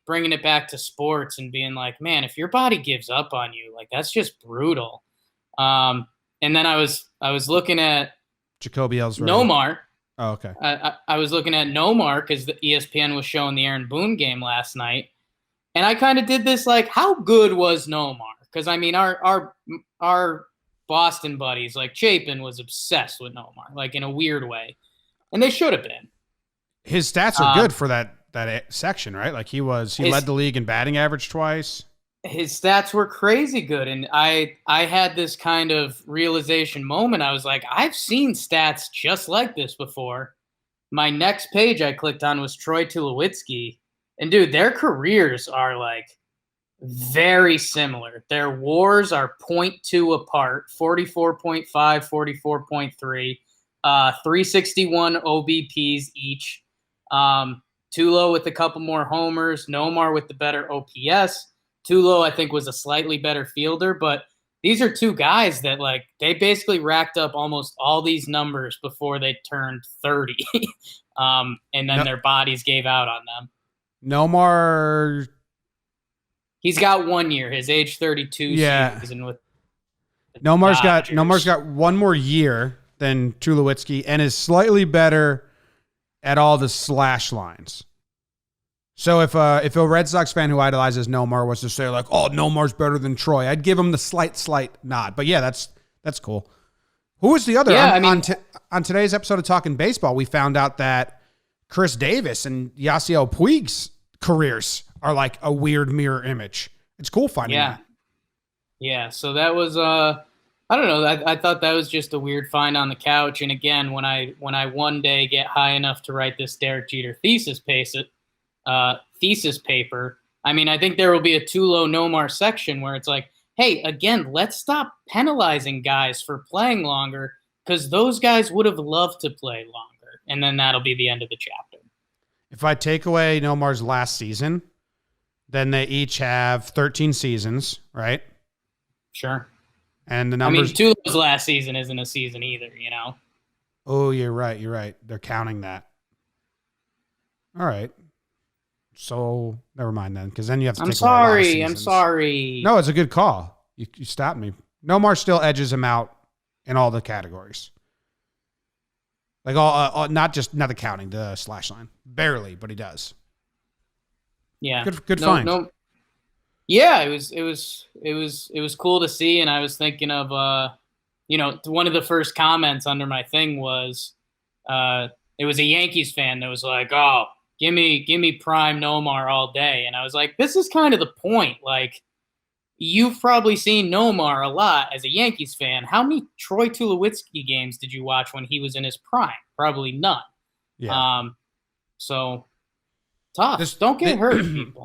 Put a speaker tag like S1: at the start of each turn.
S1: bringing it back to sports and being like, man, if your body gives up on you, like that's just brutal. And then I was looking at
S2: Jacoby Ellsworth.
S1: Nomar.
S2: Oh, okay.
S1: I was looking at Nomar because the ESPN was showing the Aaron Boone game last night, and I kind of did this like, how good was Nomar? Because I mean, our Boston buddies like Chapin was obsessed with Nomar, like in a weird way, and they should have been.
S2: His stats are good for that section, right? Like he led the league in batting average twice.
S1: His stats were crazy good, and I had this kind of realization moment. I was like, I've seen stats just like this before. My next page I clicked on was Troy Tulowitzki, and dude, their careers are like very similar. Their WARs are 0.2 apart, 44.5, 44.3, 361 OBPs each. Tulo with a couple more homers, Nomar with the better OPS. Tulo, I think, was a slightly better fielder, but these are two guys that, like, they basically racked up almost all these numbers before they turned 30, and then their bodies gave out on them.
S2: Nomar,
S1: he's got 1 year, his age 32 season with
S2: Nomar's got one more year than Tulowitzki and is slightly better at all the slash lines. So if a Red Sox fan who idolizes Nomar was to say like, oh, Nomar's better than Troy, I'd give him the slight nod. But yeah, that's cool. Who was the other?
S1: Yeah,
S2: on today's episode of Talking Baseball, we found out that Chris Davis and Yasiel Puig's careers are like a weird mirror image. It's cool finding that.
S1: Yeah, so that was I don't know. I thought that was just a weird find on the couch. And again, when I one day get high enough to write this Derek Jeter thesis paper, I mean, I think there will be a Tulo Nomar section where it's like, hey, again, let's stop penalizing guys for playing longer because those guys would have loved to play longer. And then that'll be the end of the chapter.
S2: If I take away Nomar's last season, then they each have 13 seasons, right?
S1: Sure.
S2: And the numbers.
S1: I mean, Tulo's last season isn't a season either, you know?
S2: Oh, you're right. They're counting that. All right. So never mind then, because then you have to take away a lot of seasons.
S1: I'm sorry.
S2: No, it's a good call. You stopped me. Nomar still edges him out in all the categories. Like all not the counting, the slash line. Barely, but he does.
S1: Yeah.
S2: Good find.
S1: No. Yeah, it was cool to see, and I was thinking of one of the first comments under my thing was it was a Yankees fan that was like, "Oh, give me prime Nomar all day." And I was like, this is kind of the point. Like, you've probably seen Nomar a lot as a Yankees fan. How many Troy Tulowitzki games did you watch when he was in his prime? Probably none.
S2: Yeah.
S1: So tough. Don't get hurt, people.